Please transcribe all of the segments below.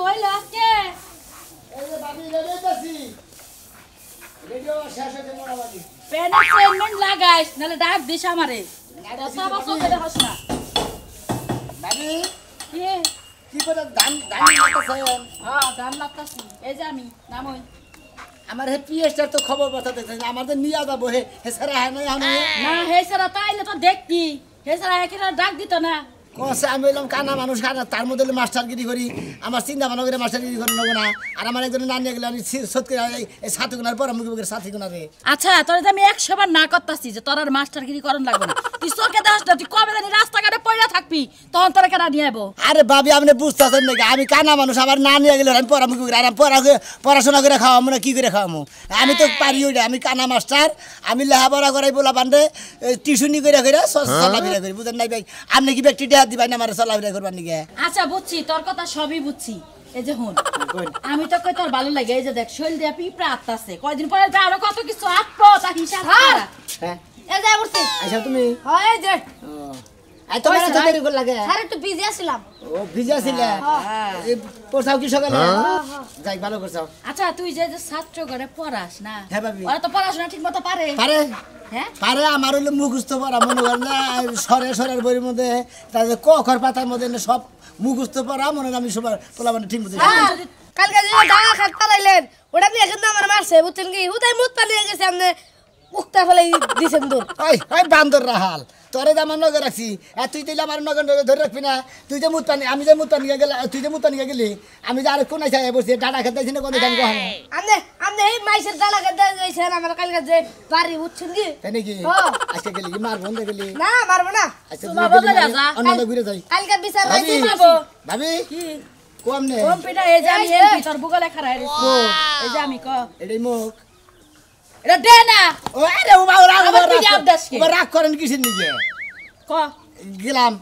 হইলো আজকে? এই যে বাবি রেডি আছি। রেডিও শেষ হতে মোড়াবাদি। পেনে চেনমেন লাগাইস নালে ডাক দিস আমারে। কথা বসো করে হস না। বাবি কি কি করে ধান লাগতেছেন? হ্যাঁ গান লাগতাছি। এই যে আমি নামই। আমার হে পিএসটার তো খবর বাতাতেছেন আমাদের নিয়ে যাবো হে সারা হ্যাঁ নাই আমি না হে সারা তাইলে তো দেখতি। হে সারা একেরা ডাক দিত না। কোসে আমি হইলাম কানা মানুষ কানা তার মধ্যে মাস্টারগিরি করি আমার চিন্তা ভাবনা করে মাস্টারগিরি করে নেবো না আর আমার একজন নানি গেলে আমি সত্যি এই সাথী গুণার পর মুখে মুখে সাথী গুণারে আচ্ছা তোর যে আমি 100 বার না করতাছি যে তোর আর মাস্টারগিরি করন লাগবে না। তুই চোখে দাস না তুই কবে জানি রাস্তাঘাটে পয়লা থাকবি তখন তোরা কেডা নিয়ে আইবো? আরে বাবি আপনি বুঝতেছেন নাকি আমি কানা মানুষ আমার নানি গেলে আমি পড়া মুখে করে আর আমি পড়াশোনা করে খাওয়াবো না কি করে খাওয়াবো আমি তো পারি ওইটা আমি কানা মাস্টার আমি লেখাপড়া করাই বলা বান্ধে টিউশনি করে চলাফেরা করি বুঝেন নাই ভাই আপনি কি ব্যক্তিটা দিবাই না আমার চলাফেরা করবার নিকে আচ্ছা বুঝছি তোর কথা সবই বুঝছি। এই যে হন আমি তো কই তোর ভালো লাগে এই যে দেখ শৈল দিয়া পিঁপড়া আত্মাছে কয়দিন পরে আরো কত কিছু আটপো তা হিসাব কর। হ্যাঁ এই যে উঠছি। আচ্ছা তুমি হয় এই যে আই তোমার তো দেরি করে লাগে স্যার একটু বিজি আছিলাম। ও ভিজা ছিলে এই পড়ছাও কি সকালে যাই ভালো করছাও আচ্ছা তুই যে যে ছাত্র ঘরে পড়াস না হ্যাঁ ভাবি ওরা তো পড়াশোনা ঠিক মতো পারে পারে হ্যাঁ পারে আমার হলো মুখস্থ পড়া মনে করেন না সরের বইয়ের মধ্যে তাদের ক খর পাতার মধ্যে সব মুখস্থ পড়া মনে হয় আমি সবার পোলা মানে ঠিক মতো কালকে যে ডাঙা খাট পারাইলেন ওটা নিয়ে কিন্তু আমার মারছে বুঝছেন কি হুদাই মুত পালিয়ে গেছে আপনি উক্তা ফেলে দিছেন দূর ওই ওই বান্দর রাহাল তোরে আমার নজর রাখছি আর তুই তাইলে আমার নজর ধরে রাখবি না তুই যে মুত পানি আমি যে মুত পানি গেলে তুই যে মুত পানি গেলি আমি যে আর কোন চাই বসে ডাটা খেতে না কোনো গান কখন আপনি আপনি এই মাইসের ডালা খেতে গেছেন আমার কালকে যে বাড়ি বুঝছেন কি তাই নাকি আজকে গেলি কি মারবো না গেলি না মারবো না আচ্ছা তোমার বলে রাজা অন্য ঘুরে যাই কালকে বিচার ভাবি রাইছি ভাবি কি কম নে কম পিটা এই যে আমি এমপি তোর বুগলে খারাই রে এই যে আমি ক এটাই মুখ এটা দে না ও আরে ও রাগ রাগ করেন কিসের নিকে ক গেলাম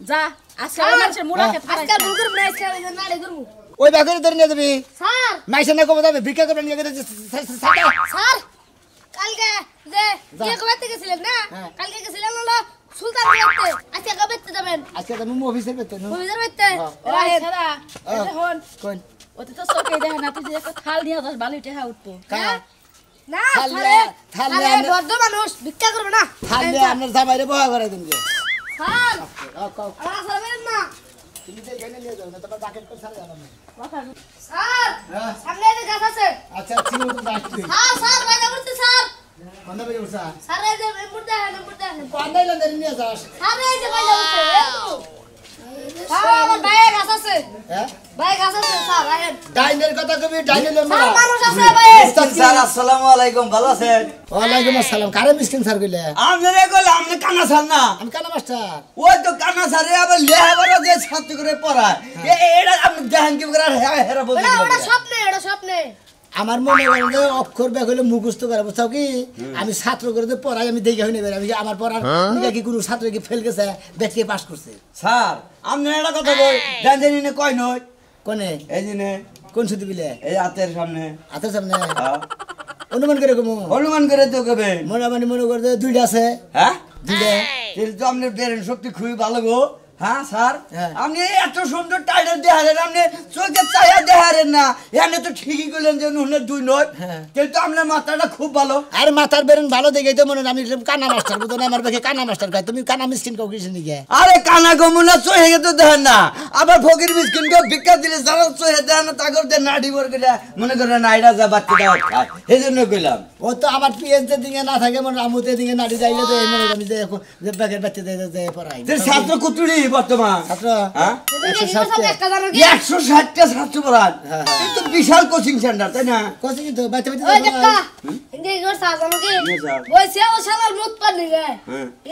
যা আজকে মানুষের মুড়া খেতে আজকে বুকুর নাই আজকে নাড়ি করব ওই বাগরে ধরে নিয়ে যাবি স্যার মাইসে না কবে যাবে ভিক্ষা করবেন নিয়ে গেছে স্যার কালকে যে ইয়ে কবে গেছিলেন না কালকে গেছিলেন হলো সুলতান করতে আজকে কবে যাবেন আজকে আমি অফিসে বেতন অফিসের বাইতে ওই ছাড়া এই যে হন কোন ওতে তো চোখে দেখে না তুই যে একটা থাল নিয়ে যাস বালি টেহা উঠবো না থালে স্যার বড় মানুষ ভিক্ষা করবে না থালে আপনার জামাইরে বহা করে দিন যে স্যার কাও আমার সামনে না তুমি যে এখানে নিয়ে যাও না তোমার বাকেট করে ছাড়া যাবে না স্যার সামনে যে গাছ আছে আচ্ছা ঠিক আছে আসছি হ্যাঁ স্যার বাইরে বলতে স্যার কোন বাজে উঠছা স্যার এই যে মুর্দা কোন দাইলা ধরে নিয়ে যাস স্যার এই যে বাইরে বলতে স্যার আমার বাইরে গাছ আছে হ্যাঁ বাইরে গাছ আছে স্যার আহেন ডাইনের কথা কবি ডাইনের স্যার মানুষ আছে বাইরে স্যার আসসালামু আলাইকুম ভালো আছেন? ওয়ালাইকুম আসসালাম কারে মিসকিন স্যার কইলে আপনারে কইলে আপনি কানা স্যার না আমি কানা মাস্টার ওই তো কানা স্যারে আবার লেহাবড়া দিয়ে ছাত্র করে পড়ায় এটা আপনি দেখেন কি করে হেরা বলতে ওটা স্বপ্নে আমার মনে হয় যে অক্ষর ব্যাগ হলে মুখস্থ করে বুঝছাও কি আমি ছাত্র করে তো পড়াই আমি দেখে হইনি আমি আমার পড়ার কি কোনো ছাত্র কি ফেল গেছে ব্যক্তি পাস করছে স্যার আপনি এটা কথা কই জানি না কই নয় কোনে এই দিনে কোন সুতি বিলে এই হাতের সামনে হাতের সামনে অনুমান করে কমু অনুমান করে তো কবে মনে করে দুইটা আছে হ্যাঁ দুইটা তাহলে তো আপনার ব্রেন শক্তি খুবই ভালো গো হ্যাঁ স্যার হ্যাঁ। আপনি এত সুন্দর টাইটেল দেখালেন আপনি চোখে চাইয়া দেখালেন না এখানে তো ঠিকই করলেন যে নুনের দুই নয় হ্যাঁ। কিন্তু আপনার মাথাটা খুব ভালো আর মাথার বেরেন ভালো দেখে তো মনে হয় আমি কানা মাস্টার বুঝো না আমার বেকে কানা মাস্টার কয় তুমি কানা মিসকিন কাউ কিছু নিকে আরে কানা গমুনা চোহে তো দেখেন না আবার ফকির মিসকিন কেউ ভিক্ষা দিলে যারা চোহে দেয় না তাকে দিয়ে নাড়ি বর গেলে মনে করেন নাইরা যা বাচ্চা দেওয়া খায় এই জন্য কইলাম ও তো আমার পিএসদের দিকে না থাকে মনে আমুতে দিকে নাড়ি যাইলে তো এই মনে আমি যে ব্যাগের বাচ্চা দিয়ে পড়াই ছাত্র কুতুরি বর্তমান ছাত্র হ্যাঁ একটা জানো কি 160টা ছাত্র পড়ান হ্যাঁ। কিন্তু বিশাল কোচিং সেন্টার তাই না কোচিং তো বাচ্চা ওই বাচ্চা দেখা ইন্দি গোর সা জানো কি বইছে ও শালার মুত পানি গায়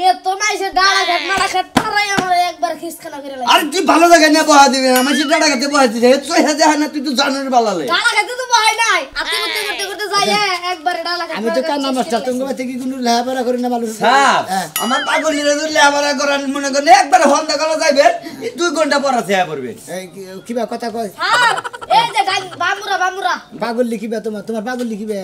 এ তো মাইছে ডালা ঘাট মারা ঘাট তারাই আমার একবার খিসখানা করে লাগে আরে তুই ভালো জায়গায় নিয়ে বহা দিবি না আমার ডাটা খেতে বহা দিতে চোহে দেয় না তুই তো জানের বালালে ডালা খেতে তো ভয় নাই আপনি করতে যাই একবার ডালা ঘাট আমি তো কানা মাস্টার তুমি বাচ্চা কি কোনো লেখাপড়া করি না মানুষ স্যার আমার পাগলিরা যদি লেখাপড়া করেন মনে করেন একবার হন্দা করা যাইবে 2 ঘন্টা পড়া চেয়া পড়বে কিবা কথা কয় স্যার এই যে বামুরা পাগল লিখিবে তোমার পাগল লিখিবে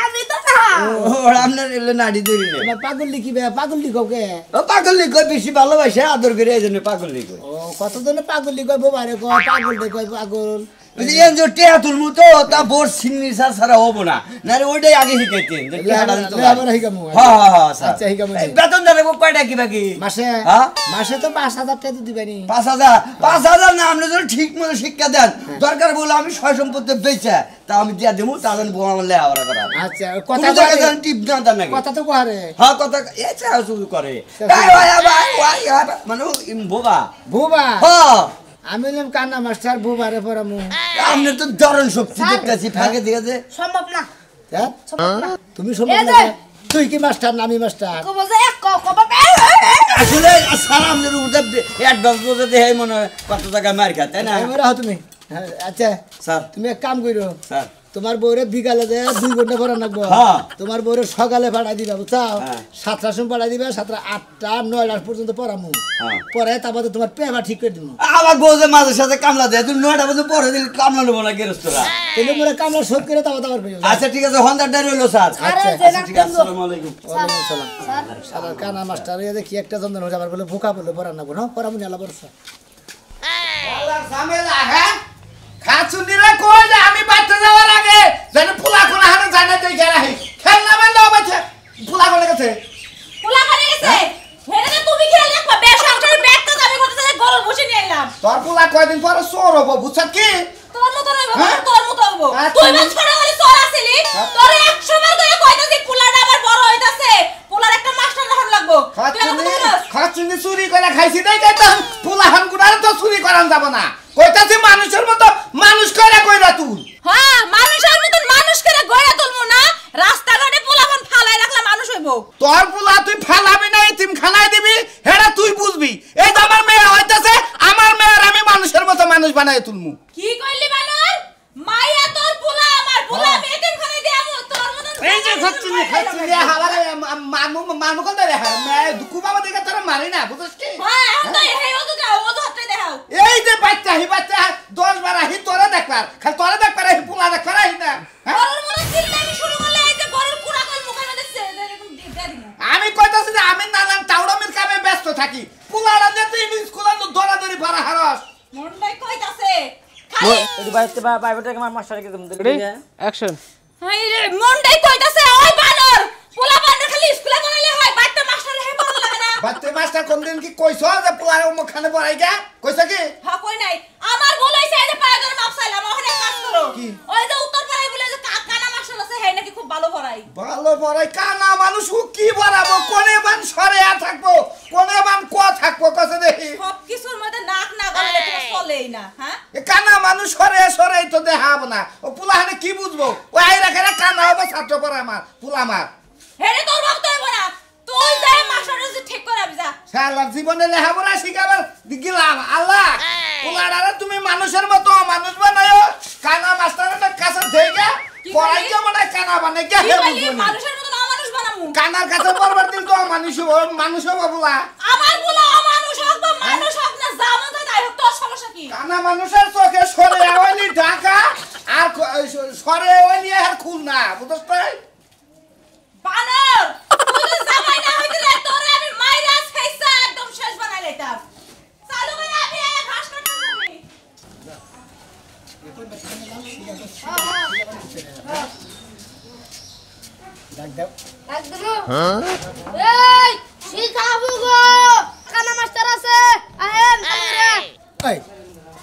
আমি তো না ও আপনার এলে নাড়ি ধরি না তোমার পাগল লিখিবে পাগল লিখো কে ও পাগলি কই বেশি ভালোবাসে আদর করে এই জন্য পাগলি কই ও কতজনে পাগল লিখো বোবারে কয় পাগল কয় পাগল ওই যে এনজো টেয়া তুলমু তো তা বোর সিগনেচার ছাড়া হবো না নারে ওইটাই আগে শিখাইতেন যে টেয়াটা দিতে হয়। লেহাপড়া শিখামু। হ্যাঁ হ্যাঁ হ্যাঁ স্যার। আচ্ছা, শিখামু। এই বেতন দেবো কয়টা কি বাকি মাসে হ্যাঁ? মাসে তো 5,000 টাকা তো দিবেনি। 5,000 না আপনি যদি ঠিক মতো শিক্ষা দেন দরকার বলে আমি সয় সম্পত্তি বেচে তা আমি দিয়া দেবো তাহলে বউ আমার লেহাপড়া করা আচ্ছা কথা কথা জায়গা কয়- দেন টিপ না দেন নাকি কথা তো কহারে হ্যাঁ কথা এছাড়া শুরু করে মানে বোবা বুবা হ্যাঁ আমি বললাম কান্না মাস্টার বুবারে পড়ামু। আপনি তো দারুণ শক্তি দেখতেছি ফাঁকে দিয়ে যে সম্ভব না হ্যাঁ? সম্ভব না তুমি শুনো এই না যে। তুই কি মাস্টার না আমি মাস্টার? কবো যে এক কবো আসলে সারা আমাদের উপরে অ্যাডভান্স বলতে দেহে মনে হয় কত টাকা মার খায় তাই না এবার রাহো তুমি। হ্যাঁ, আচ্ছা স্যার তুমি এক কাম করো, স্যার তোমার বউরে বিকালে যে 2 ঘন্টা পড়া লাগবো। হ্যাঁ। তোমার বউরে সকালে পাঠাই দিবা বুঝছাও? হ্যাঁ। 7টার সময় পাঠাই দিবা, 7টা 8টা 9টা পর্যন্ত পড়ামু। হ্যাঁ। পরে তারপরে তোমার পেবা ঠিক করে দিব। আমার বউ যে মাঝে সাথে কামলা দেয় তুমি 9টা বছর পরে দিলে কামলা নেবো না গেরস্তরা তাহলে মোরে কামলা শোধ করে তারপর পেয়ে যাবো। আচ্ছা ঠিক আছে হন্দারটা রইলো স্যার আরে আচ্ছা, যে আচ্ছা ঠিক আছে আসসালামু আলাইকুম ওয়ালাইকুম সালাম। স্যার সারা কানা মাস্টার এই যে কি একটা যন্ত্রণা হচ্ছে, আবার বলে বোকা বলে পড়া না কোনো পড়ামু না বলছে। ঝামেলা হ্যাঁ খাচুনিরা কইলে আমি বাড়তে যাওয়ার আগে যেন পোলা কোনা হাতে জানা দেই গেরাহি খেলনা বান্ধব আছে পোলা কোনে গেছে পোলা করে গেছে হেরে তুমি খেয়াল রাখবা বেশ সংসারে ব্যাগ তো আমি করতে যে গরল বসে নিয়ে এলাম তোর পোলা কয়দিন পরে চোর হবো বুঝছত কি তোর মতো নইবো হ্যাঁ? তোর মতো হইবো আচ্ছা। তুই মন ছোট করে চোর আছিলি তোর 100 বার করে কইতাছি পোলাটা আবার বড় হইতাছে পোলার একটা মাস্টার রাখন লাগবো তুই আমার কথা বলছ খাচুনি চুরি করে খাইছি নাই কইতাম পোলা হান গুড়ারে তো চুরি করান যাব না কইতাছি মানুষের মতো মানুষ কইরা কইরা তুই হ্যাঁ মানুষের মতন মানুষ করে গড়ে তুলমু না রাস্তাঘাটে পোলাপন ফালাই রাখলে মানুষ হইবো তোর পোলা তুই ফালাবি না এতিম খানায় দিবি হেডা তুই বুঝবি এই যে আমার মেয়ে হইতাছে আমার মেয়ের আমি মানুষের মতো মানুষ বানাই তুলমু কি কইলি বানর মাইয়া তোর পোলা আমার পোলা আমি এতিমখানে দিয়ামু তোর মতন এই যে খাচ্ছি হাওয়ারে মানু কল দে দুকু বাবা দেখে তোরা মারি না বুঝছিস কি হ্যাঁ এখন তো এই ওতো যাও ওতো হাতে দেখাও এই যে বাচ্চা 10 বার আহি তোরা দেখবার খালি তোরা দেখবার এই পোলা দেখবার আহি না হ্যাঁ? গরুর মনে চিল্লামি শুরু করলে এই যে গরুর কুড়া কল মুখের মধ্যে এরকম দিয়ে দিমু আমি কইতাছি যে আমি নানান টাউডামির কামে ব্যস্ত থাকি পোলারা যে তুই স্কুলে দৌড়াদৌড়ি পারা হারস মনটাই কইতাছে খালি অ্যাকশন হাই রে মনটাই কইতাছে ওই বানর পোলা বানর খালি স্কুলে বানাইলে হয় বাচ্চা মাস্টার হে বড় লাগে না বাচ্চা মাস্টার কোনদিন কি কইছো যে পোলারে মুখখানে পড়াই গা কইছো কি হ্যাঁ কই নাই আমার ভুল হইছে এই যে পায়ে ধরে মাপ চাইলাম ওখানে কাজ করো কি? ওই যে উত্তর পাড়ায় বলে যে কানা মাস্টার আছে হে নাকি খুব ভালো পড়াই ভালো পড়াই কানা মানুষ ও কি বাড়াবো কোনে বান সরে থাকবো কোনে বান ক থাকবো কত দেখি সব কিছুর মধ্যে নাক না গলে এটা চলেই না হ্যাঁ এ কানা মানুষ সরে তো দেখাবো না ও পুলাহানে কি বুঝবো ও আই রাখে কানা হবে ছাত্র পড়া আমার পুলা আমার হেরে তোর ভাবতে হইব না তুই যাই মাস্টারের যে ঠিক করে আবি যা শালার জীবনে লেখাপড়া শিখাবার গেলাম আল্লাহ পুলাডারে তুমি মানুষের মতো মানুষ বানায়ো কানা মাস্টারের কাছে থেকে পড়াই কেমন মানে কানা বানাই কে কি বলি মানুষের মতো অমানুষ বানামু কানার কাছে পড়বার দিন তো মানুষ হবো বুলা আমার বলা অমানুষ হোক বা মানুষ হোক না জামা তাই হোক তোর সমস্যা কি কানা মানুষের চোখে সরে হয়নি ঢাকা আর সরে হয়নি আর খুলনা বুঝছ বানর তুই তো জামাই না হইতে রে তোরে আমি মাইরাস খাইছা একদম শেষ বানাই লাইতাম চালু করে আমি এক ঘাস কাটতে যাবি ডাক দাও। একদম এই শিখাবো গো কানা মাস্টার আছে আহেন সামনে এই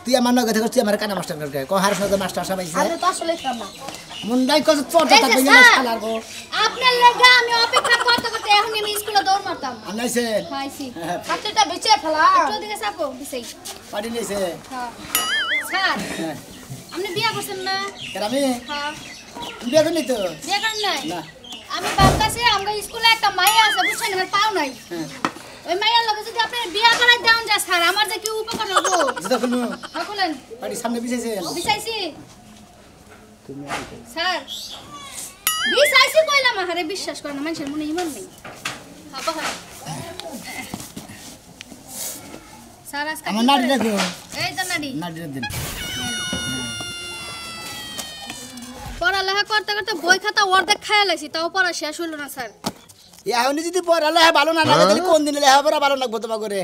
তুই আমার নগে থেকে তুই আমার কানা মাস্টার করে কো হার সাথে মাস্টার সবাইছে আমি তো আসলে কানা মুন্ডাই কত চটা এই যে থাকবে না স্যার, শালার গো আপনার লাগা আমি অপেক্ষা করতে করতে এখন আমি স্কুলে দৌড় মারতাম আনাইছে খাইছি বাচ্চাটা বেঁচে ফেলা একটু দিকে চাপো বিছাই পাড়ি নিছে হ্যাঁ স্যার আপনি বিয়া করছেন না কেন আমি হ্যাঁ বিয়ে করি তো বিয়া করেন নাই না আমি ভাবতাছি আমরা স্কুলে একটা মাইয়া আছে বুঝছেন আমার পাও নাই ওই মাইয়ার লগে যদি আপনি বিয়া করাই দেন যা স্যার আমার যে কি উপকার হবো যেটা খুলু সকলেন পাড়ি সামনে বিছাইছে বিছাইছি স্যার বিছাইছি কইলাম আরে বিশ্বাস করেন না মানুষের মনে ইমান নেই হাবা হা স্যার আজকে আমার নাড়ি দেখো এই তো নাড়ি নাড়ি দিন পড়ালেখা করতে করতে বই খাতা অর্ধেক খাইয়া লাইছি তাও পড়া শেষ হইল না স্যার এখন যদি পড়ালে ভালো না লাগে তাহলে কোন দিনে লেখাপড়া ভালো লাগবো তোমার করে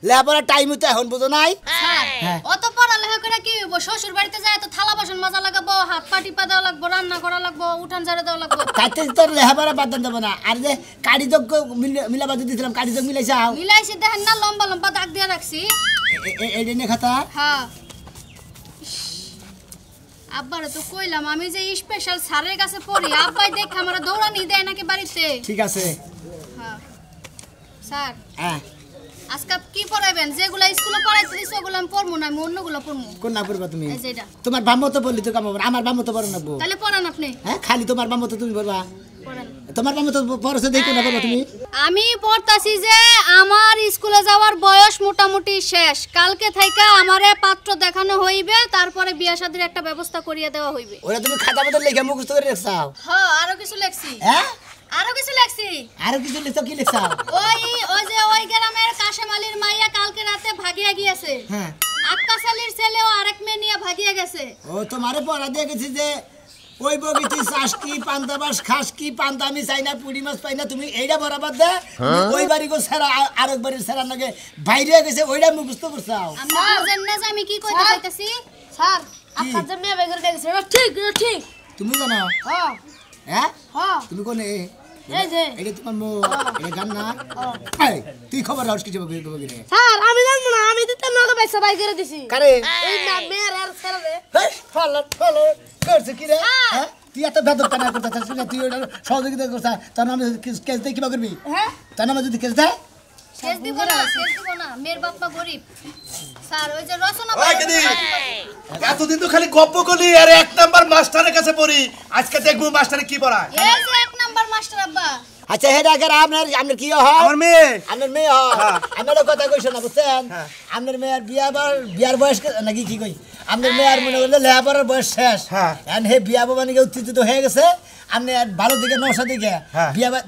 লেখাপড়ার টাইম তো এখন বুঝো নাই স্যার অত পড়ালেখা করে কি হইব শ্বশুর বাড়িতে যায় তো থালা বাসন মাজা লাগাবো হাত পা টিপা দেওয়া লাগবো রান্না করা লাগবো উঠান ঝাড়ে দেওয়া লাগবো তাতে তোর লেখাপড়া বাদ দেবো না আর যে কারিযোগ্য মিলাবাদ দিয়েছিলাম কারিযোগ মিলাইছাও মিলাইছি দেখেন না লম্বা লম্বা দাগ দিয়ে রাখছি এই নিয়ে খাতা হ্যাঁ আব্বারে তো কইলাম আমি যে স্পেশাল স্যারের কাছে পড়ি আব্বাই দেখে আমারে দৌড়ানি দেয় নাকি বাড়িতে ঠিক আছে হ্যাঁ স্যার হ্যাঁ আজকে কি পড়াবেন যেগুলা স্কুলে পড়াইতে দিছো ওগুলো আমি পড়মু না আমি অন্যগুলো পড়মু কোন না পড়বা তুমি এই যে এটা তোমার বাম্মো তো বললি তো কাম হবে আমার বাম্মো তো পড়ো না তাহলে পড়ান আপনি হ্যাঁ খালি তোমার বাম্মো তো তুমি পড়বা পড়ান তোমার বাম্মো তো পড়ছে দেখো না পড়বা তুমি আমি পড়তাছি যে আমার স্কুলে যাওয়ার বয়স মোটামুটি শেষ কালকে থেকে আমারে পাত্র দেখানো হইবে তারপরে বিয়া শাদীর একটা ব্যবস্থা করিয়ে দেওয়া হইবে ওরা তুমি খাতা মতো লেখা মুখস্থ করে রাখছাও হ্যাঁ আরো কিছু লেখছি হ্যাঁ আরো কিছু লেখছি আরো কিছু লিখছো কি লিখছাও ওই যে ওই গ্রামের কাশেম আলীর মাইয়া কালকে রাতে ভাগিয়া গিয়েছে হ্যাঁ আক্কাস আলীর ছেলেও আরেক মেয়ে নিয়ে ভাগিয়া গেছে ও তোমারে পড়া দিয়ে গেছি যে ওই বগিতে চাষ কি পান্তা বাস খাস কি পান্তা আমি চাই না পুরি মাছ পাই না তুমি এইটা বরাবর দে ওই বাড়ি গো সেরা আরেক বাড়ির সেরা নাকি বাইরে গেছে ওইটা মুখস্থ করছাও আমি বুঝেন না যে আমি কি কইতে চাইতাছি স্যার আপনার জন্য বেগর গেছে ঠিক ঠিক তুমি জানো হ্যাঁ হ্যাঁ হ্যাঁ তুমি কোনে এই যে এটা তোমার মো এটা গান না এই তুই খবর রাখছ কিছু বগিরে স্যার আমি জানবো না আমি তো নগে পয়সা বাই করে দিছি কারে এই না মেয়ের আর স্যার রে হেই ফলো করছে কি রে হ্যাঁ তুই এত বেদব কেন করছিস তুই ওটা সহযোগিতা করছিস তার নামে কেস দিয়ে কিবা করবি হ্যাঁ তার নামে যদি কেস দেয় শেষ দিব না মেয়ের বাপ্পা গরিব স্যার ওই যে রচনা ওই কেদি এতদিন তো খালি গপ্প করলি আর এক নাম্বার মাস্টারের কাছে পড়ি আজকে দেখবো মাস্টারে কি পড়ায় এই যে এক নাম্বার মাস্টার আব্বা আচ্ছা হেড আগে আপনার কি হয় আমার মেয়ে আপনার মেয়ে হয় আপনার কথা কইছ না বুঝছেন আপনার মেয়ের বিয়ার বয়স নাকি কি কই আপনার মেয়ের মনে করলে লেখাপড়ার বয়স শেষ এখন হে বিয়া বাবা নাকি উত্তেজিত হয়ে গেছে আপনি ভালো দিকে নশা দিকে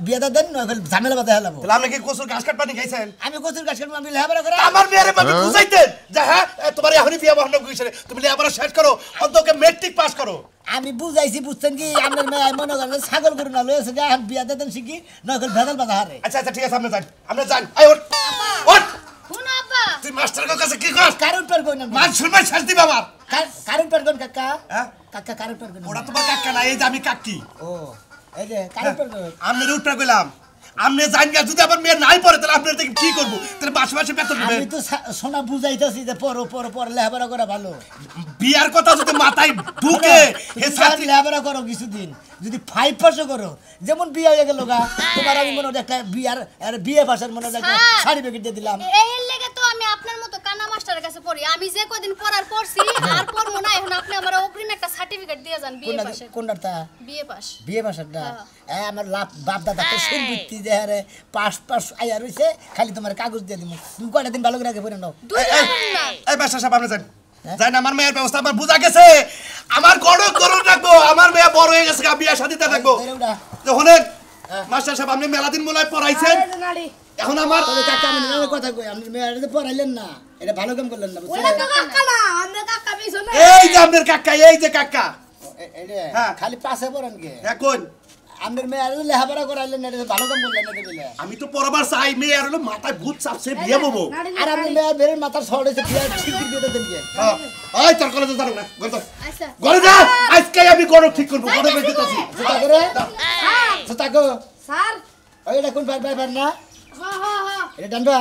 বিয়াটা দেন ঝামেলা বাধা হেলাবো তাহলে আপনি কি কচুর ঘাস কাট পানি খাইছেন আমি কচুর গাছ কাটবো আমি লেখাপড়া করে আমার মেয়ের ভাবে বুঝাইতেন যে হ্যাঁ তোমার এখনই বিয়া বহন কইছে তুমি লেখাপড়া শেষ করো অন্তকে মেট্রিক পাস করো আমি বুঝাইছি বুঝছেন কি আপনার মেয়ে মনে করেন ছাগল গরু না লয়েছে যে এখন বিয়া দেন শিখি নকল ভেজাল বাধা হারে আচ্ছা আচ্ছা ঠিক আছে আমরা যান আই ওঠ ওঠ শুনো আব্বা তুই মাস্টারের কাছে কি কর কারণ পর কই না মান শুনবে শেষ দিবা আমার কারণ পর কোন কাকা হ্যাঁ কাকা কারণ পর কোন ওটা তোমার কাকা না এই যে আমি কাকি ও এই যে কারণ পর কোন আমনে উঠটা কইলাম আমনে জান গা যদি আমার মেয়ে নাই পড়ে তাহলে আপনার থেকে কি করব তাহলে মাসে মাসে বেতন দিবেন আমি তো সোনা বুঝাইতাছি যে পর লেখাপড়া করা ভালো বিয়ার কথা যদি মাথায় ঢুকে হে ছাত্রী লেখাপড়া করো কিছুদিন যদি 5 পাশও করো যেমন বিয়ে হয়ে গেল গা তোমার আমি মনে হয় একটা বিয়ে পাশের মনে হয় একটা সার্টিফিকেট দিয়ে দিলাম এই লেগে তো আমি আপনার মতো কানা মাস্টারের কাছে পড়ি আমি যে কদিন পড়ার পড়ছি আর পড়মু না এখন আপনি আমার অগ্রিম একটা সার্টিফিকেট দিয়ে যান বিয়ে পাশে কোনটা বিয়ে পাশ পাশেরটা আমার বাপ দাদা তো সম্পত্তি যে হারে পাস আইয়া রইছে খালি তোমার কাগজ দিয়ে দিব তুমি কয়টা দিন ভালো করে আগে পড়ে নাও এই বাসা সাহেব আপনি যান যাই না আমার মেয়ের ব্যবস্থা আমার বুঝা গেছে আমার গরম রাখবো আমার মেয়ে বড় হয়ে গেছে বিয়া শাদিতে রাখবো যখন মাস্টার সাহেব আপনি মেলা দিন মনে পড়াইছেন এখন আমার কাকা আমি কথা কই আপনি মেয়ে পড়াইলেন না এটা ভালো কাম করলেন না ওটা তো কাকা না আমরা কাকা পিছনে এই যে আপনার কাকা এই যে কাকা হ্যাঁ খালি পাশে পড়েন কে এখন আপনার মেয়ে লেখাপড়া করাইলেন না এটা ভালো কাম করলেন না বলে আমি তো পরবার চাই মেয়ে আর হলো মাথায় ভূত চাপছে বিয়ে ববো আর আপনি মেয়ে বেরের মাথার শর্ট হইছে বিয়ে ঠিক দিয়ে দেন কে ওই তোর কলেজে যাও না গড় আচ্ছা গড় যা আজকে আমি গড় ঠিক করব গড় করে দিতেছি সেটা করে সেটা কো স্যার ওই এটা কোন পার না হ্যাঁ হ্যাঁ হ্যাঁ এটা ডান্ডা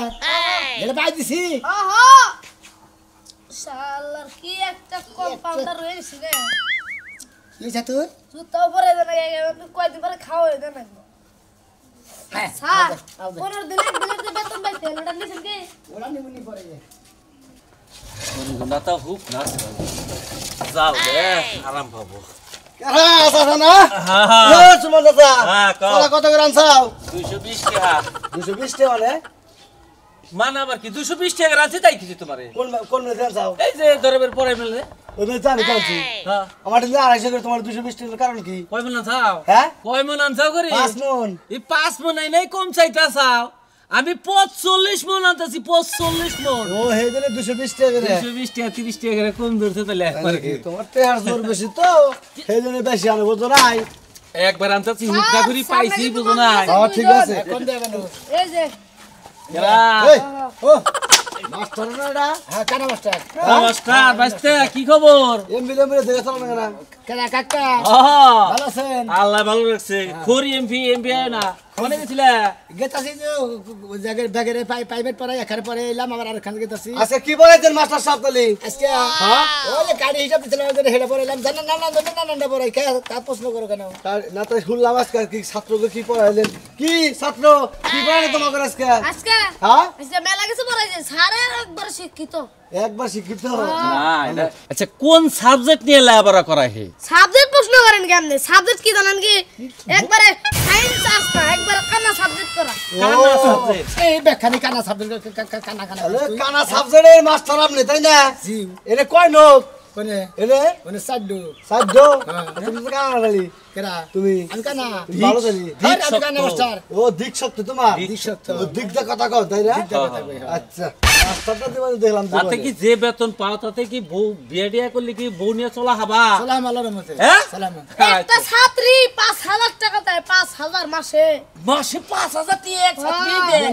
এটা বাই দিছি হ্যাঁ হ্যাঁ শালার কি একটা কম্পাউন্ডার রয়েছে রে এই যা তুই জুতা পরে দেন কয়দিন পরে খাওয়া হয়ে দেন স্যার 15 দিনের বেতন পাইতে ওটা নিছেন কি ওরা নিমুনি পড়ে যায় গুণাটা হুক না যাও রে আরাম পাবো আরে আসা না হ্যাঁ এ সুমন দাদা হ্যাঁ তোরা কত করে আনছাও 220 টাকা 220 টাকা মানে মান আবার কি 220 টাকা রাখছি তাই কিছু তোমারে কোন মেয়ে আনছাও এই যে দরবের পরে মিলে ওই মেয়ে জানি কাউছি হ্যাঁ আমার দিলে 250 করে তোমার 220 টাকার কারণ কি কয় মন আনছাও হ্যাঁ কয় মন আনছাও করি 5 মন এই 5 মন নাই কম চাইতা চাও আমি 45 মন আনতাছি 45 মন ও হে দিলে 220 টাকা করে 220 টাকা 30 টাকা করে কম ধরতে তাহলে একবার তোমার তেহার জোর বেশি তো সেই জন্য বেশি আনবো তো নাই একবার আনতাছি হুটকা করি পাইছি বুঝো না হ্যাঁ ঠিক আছে কোন দেবেন এই যে এরা এই ও মাস্টার না এটা হ্যাঁ কানা মাস্টার মাস্টার বাস্তে কি খবর এমবিলে মেরে দেখে চালানো না কানা কাকা আহা ভালো আছেন আল্লাহ ভালো রাখছে খড়ি এমপি না কোনে গেছিলা গেতাছি যে জায়গার ব্যাগের প্রাইভেট পড়াই এখানে পড়ে এলাম আবার আরেকখানে গেতাছি আচ্ছা কি বলেছেন মাস্টার সাহেব তালি আজকে ওই যে গাড়ি হিসাব দিছিলাম ওদের হেডে পড়ে এলাম জানেন না পড়াই কে তা প্রশ্ন করো কেন না তো শুনলাম আজকে কি ছাত্রকে কি পড়াইলেন কি ছাত্র কি পড়াইলেন তোমাকে আজকে আজকে হ্যাঁ আজকে মেলা কিছু পড়াইছে স্যারের একবার শিক্ষিত একবার শিক্ষিত না এটা আচ্ছা কোন সাবজেক্ট নিয়ে লেখাপড়া করা হে সাবজেক্ট প্রশ্ন করেন কেমনে সাবজেক্ট কি জানেন কি একবারে সায়েন্স আসতা একবার কানা সাবজেক্ট করা কানা সাবজেক্ট এই ব্যাখ্যানি কানা সাবজেক্ট কানা তাহলে কানা সাবজেক্টের মাস্টার আপনি তাই না জি এনে কয় লোক কোনে এনে কোনে সাড্ডু সাধ্য তুমি তো কানা ডালি কেরা তুমি আমি কানা ভালো ডালি আমি কানা মাস্টার ও দিক শক্তি তোমার দিক শক্তি। ও দিক দিয়ে কথা কও তাই না দিক দিয়ে কথা কই, হ্যাঁ। আচ্ছা মাস্টারটা দিবারে দেখলাম তাতে কি যে বেতন পাও তাতে কি বউ বিয়ে টিয়া করলে কি বউ নিয়ে চলা হাবা সালাম আল্লাহর মতে হ্যাঁ? সালাম একটা ছাত্রী 5000 টাকা দেয় 5000 মাসে মাসে 5000 টাকা এক ছাত্রী দেয়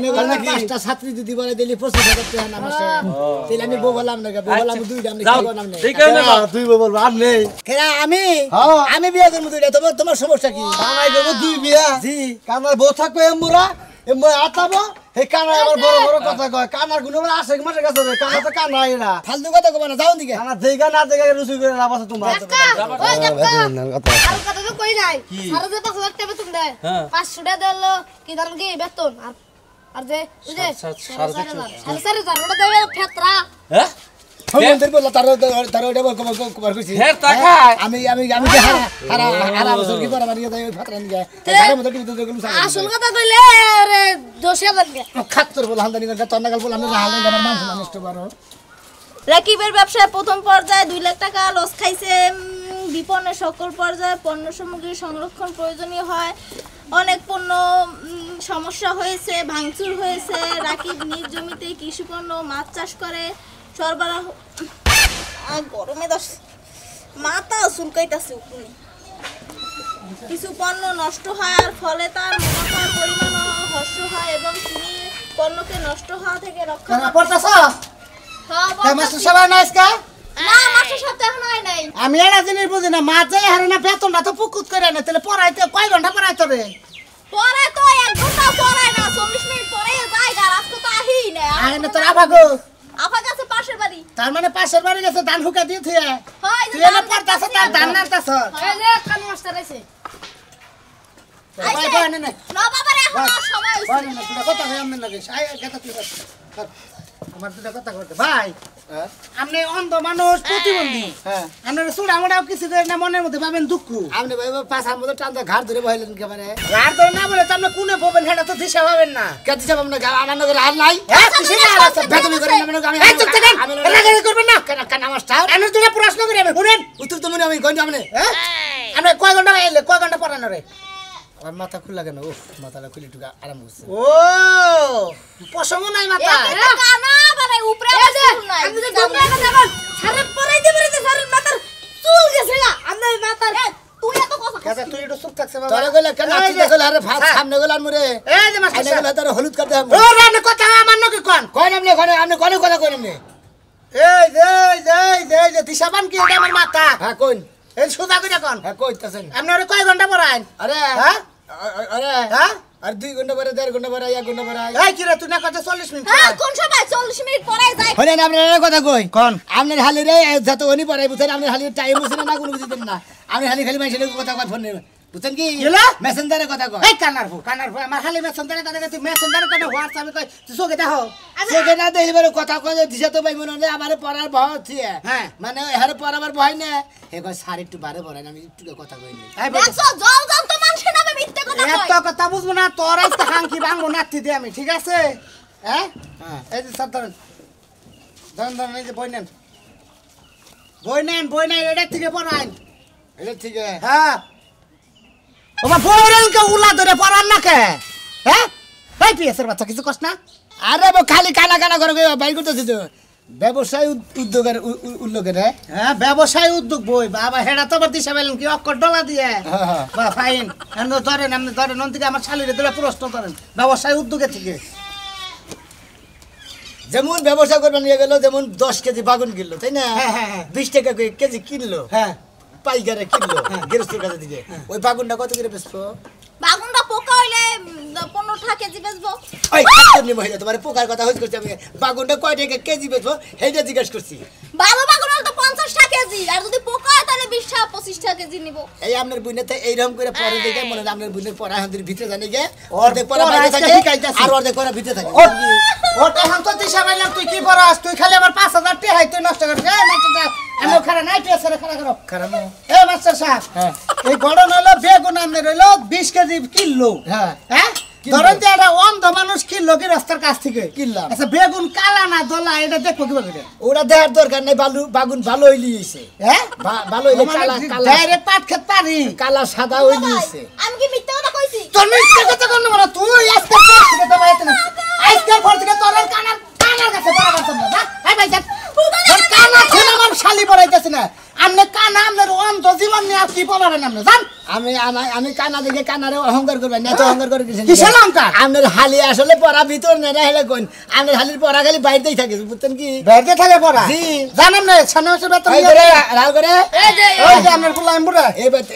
পাঁচটা ছাত্রী যদি বলে দিলি 25,000 টাকা না মাসে তাহলে আমি বউ বললাম না বউ বললাম দুইটা আমি যাও, কি বললাম না ঠিক আছে না? তুই বলবো আর নেই কেরা আমি হ্যাঁ। আমি বিয়ে করবো দুইটা তোমার সমস্যা কি কানাই দেবো দুই বিয়া জি কানার বউ থাকবে এমরা এমরা আতাবো এই কানা আবার বড় বড় কথা কয় কানার গুণ আবার আসে মাসে কাছে কানা তো কানা এরা ফালতু কথা কব না যাও দিকে কানা দেখা না দেখা রুচি করে লাভ আছে তোমার কাকা ওই কাকা আর কথা তো কই নাই স্যার যে 5000 টাকা বেতন দেয় হ্যাঁ। 500 টাকা দিলো কি জানেন কি বেতন আর যে ওই যে 4,500 ওটা দেবে ফেতরা হ্যাঁ মন্দির বললা তার ওটা কবার কইছি ফের টাকায় আমি যে হারা বছর কি করে মারিয়ে দেয় ফাতরা নিয়ে ঘরের মধ্যে কিন্তু দেখলু আসল কথা কইলে আরে 10,000 টাকা খাত্তর বল হালদানি করে তন্নাগাল বল আমি হাল নাই আমার মানুষ নষ্ট করো রাকিবের ব্যবসায় প্রথম পর্যায়ে 2 লাখ টাকা লস খাইছে। বিপণনের সকল পর্যায়ে পণ্য সামগ্রী সংরক্ষণ প্রয়োজনীয় হয়। অনেক পণ্য সমস্যা হয়েছে, ভাঙচুর হয়েছে। রাকিব নিজ জমিতে কৃষি পণ্য মাছ চাষ করে সরবরাহ গরমে মাথা চুলকাইতেছে উপরে। কিছু পণ্য নষ্ট হয় ফলে তার মুনাফার পরিমাণও হ্রাস হয় এবং তিনি পণ্যকে নষ্ট হওয়া থেকে রক্ষা পড়তাছ হ্যাঁ মাস্টার সবাই না আজকে না মাসের সপ্তাহ এখন হয় নাই। আমি এরা জিনিস বুঝি না মাছ যাই হারে না বেতনটা তো পুকুত করে না তাহলে পড়াইতে কয় ঘন্টা পড়াইতে রে পরে তো 1 ঘন্টা পরে না 40 মিনিট পরে যায় আর আজকে তো আহি না আরে না তোর আভাগো আপা কাছে পাশের বাড়ি তার মানে পাশের বাড়ি গেছে ধান হুকা দিয়ে থুয়ে হয় তুই এনে পড়তাছ তার ধান নাড়তাছ এই যে কান মাস্টার আইছে ভাই বয় না না বাবার এখন আর সময় হইছে বয় না তুই কথা কই আমনে লাগে আয় কথা তুই আমার দুটা কথা করতে ভাই আপনি অন্ধ মানুষ প্রতিবন্ধী হ্যাঁ আপনার চুড়া মোড়াও কিছু করে না মনের মধ্যে পাবেন দুঃখ আপনি ভাই পাঁচার মধ্যে টানতে ঘাট ধরে বহাইলেন কে মানে আর ধরে না বলে তো আপনি কোনে পাবেন সেটা তো দিশা পাবেন না কে দিছে আমরা আমার নগর হাল নাই হ্যাঁ কিসে না আছে বেতমি করে না আমি এই চুপ থাকেন রাগারাগি করবেন না কেন মাস্টার আমি তোরা প্রশ্ন করি আমি শুনেন উত্তর তো মনে আমি গঞ্জ আমনে হ্যাঁ আমরা কয় ঘন্টা আইলে কয় ঘন্টা পড়ানো রে আমার মাথা খুলা কেন উফ মাথাটা খুলে টুকা আরাম করছে ও পছন্দ নাই মাথা এটা কানা মানে উপরে চুল নাই আমি তো তোমরা কথা বল স্যারের পরাই দিবে রে স্যারের মাথার চুল গেছে না আমার মাথার তুই এত কথা কাকা তুই একটু চুপ থাকছে বাবা তোরে কইলে কেন এই আছি যে, দেখলে আরে ভাত স্যার। সামনে গেল আর মরে এই যে মাস্টার আইনে সাহেব। গেলে তার হলুদ কাটতে ও রানে কথা আমার নকে কোন কই আমনে কোনে আমনে কোনে কথা কই আমনে এই যে দিশাবান কি এটা আমার মাথা হ্যাঁ কোন এই সুদা কইরা কোন হ্যাঁ কইতাছেন আপনি ওরে কয় ঘন্টা পড়ান আরে হ্যাঁ আরে হ্যাঁ আর 2 ঘন্টা পরে 1.5 ঘন্টা পরে 1 ঘন্টা পরে এই কি রে তুই না কত 40 মিনিট হ্যাঁ পড়ান? কোন সময় 40 মিনিট পরে যায় হলে না আপনার কথা কই কোন আপনার হালি রে যত উনি পড়াই বুঝছেন আপনার হালি টাইম বুঝছেন না কোনো বুঝতেন না আপনি হালি খালি মাইছেন কথা কয় ফোন নেবেন বুঝছেন কি গেলা? মেসেঞ্জারে কথা কয় এই কানার ফু আমার খালি মেসেঞ্জারে কথা তুই মেসেঞ্জারে কথা হোয়াটসঅ্যাপে কই তুই চোখে দেখো সেকে না দেখলে কথা কয় দিশা তো ভাই মনে হয় আমার পড়ার ভয় থিয়ে হ্যাঁ। মানে এর পড়াবার ভয় না হে কয় স্যার একটু বারে পড়ান আমি একটু কথা কই নি এই বেটা, দেখছো জল জল তো মানুষের নামে মিথ্যে কথা কয় এত কথা বুঝবো না তোর আজকে হাঙ্কি ভাঙবো নাতি দে আমি ঠিক আছে হ্যাঁ হ্যাঁ এই যে স্যার ধরেন ধরেন এই যে বই নেন এটা থেকে পড়াইন এটা ঠিক আছে হ্যাঁ ওমা বইরেলকে উলা ধরে পড়ান না কে হ্যাঁ এই পিএসের বাচ্চা কিছু কষ্ট না আরে বো খালি কানা কানা করে বাইর করতেছি তো ব্যবসায় উদ্যোগের উল্লেখে রে হ্যাঁ ব্যবসায় উদ্যোগ বই বাবা হেডা তো আবার দিশা পেলেন কি অক্ষর ডলা দিয়ে বা ফাইন ধরেন আপনি ধরেন নন থেকে আমার শালিরে দিলে প্রশ্ন ধরেন ব্যবসায় উদ্যোগে থেকে যেমন ব্যবসা করবে নিয়ে গেল যেমন 10 কেজি বাগুন কিনলো তাই না 20 টাকা করে কেজি কিনলো হ্যাঁ পাইকারে কিনলো গৃহস্থের কাছে দিকে ওই বাগুনটা কত করে বেচবো বাগুনটা পোকা হইলে 15 কেজি বেচবো ওই কাটনি মহিলা তোমার পোকার কথা হইছ করছি আমি বাগুনটা কয় টাকা কেজি বেচবো সেইটা জিজ্ঞেস করছি ভালো বাগুন হলে তো 50 টাকা কেজি আর যদি পোকা হয় তাহলে 20 টাকা 25 টাকা কেজি নিব এই আপনার বুইনেতে এইরকম করে পরে দেখে মনে হয় আপনার বুইনের পড়া হাতের ভিতরে জানি গে অর্ধেক পড়া বাইরে থাকে আর অর্ধেক পড়া ভিতরে থাকে ওটা হাম তো দিশা পাইলাম তুই কি পড়াস তুই খালি আমার 5000 টাকা হাই তুই নষ্ট করিস এই মাস্টার সাহেব আমি খারা নাই টিয়া স্যার খারা করো খারাপ এই মাস্টার সাহেব এই গড়ন হলো বেগুন আনতে রইলো 20 কেজি কিলো হ্যাঁ হ্যাঁ ধরেন যে একটা অন্ধ মানুষ কিনলো কি রাস্তার কাছ থেকে কিনলাম আচ্ছা বেগুন কালা না দলা এটা দেখবো কিভাবে করে ওরা দেখার দরকার নাই বাগুন ভালো হইলি হইছে হ্যাঁ ভালো হইলে কালা কালা ডাইরেক্ট পাট খেত পারি কালা সাদা হইলি হইছে আমি কি মিথ্যা কথা কইছি তোর মিথ্যা কথা কোন না তুই আজকে থেকে তো বাইতে না আজকে পর থেকে তোর কানার কাছে পড়া করতাম না এই ভাই দেখ তোর কানা ছিল আমার শালি পড়াইতেছ না আমনে কানা আমনের অন্ধ জীবন নিয়ে কি পড়াবেন আমনে জান আমি কানা দেখে কানারে অহংকার করবেন না তো অহংকার করে দিছেন কিসের অহংকার আপনার হালি আসলে পড়া ভিতর না হেলে কোন আপনার হালির পড়া খালি বাইরেই থাকে বুঝছেন কি বাইরে থাকে পড়া জি জানেন না সামনে মাসে বেতন এই করে লাল করে ওই যে আমনের ফুলা এমবুড়া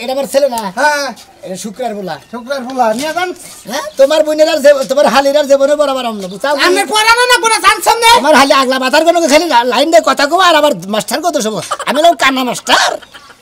এটা আমার ছেলে না হ্যাঁ এটা শুক্রার বলা শুক্রার ফুলা নিয়ে যান হ্যাঁ তোমার বোনের আর তোমার হালির আর জীবনে বরাবর আমরা বুঝাও আমনে পড়ানো না কোন জানছেন না আমার হালি আগলা মাথার কোনো খালি লাইন দিয়ে কথা কো আর আবার মাস্টার কত সময় আমি লোক কান্না মাস্টার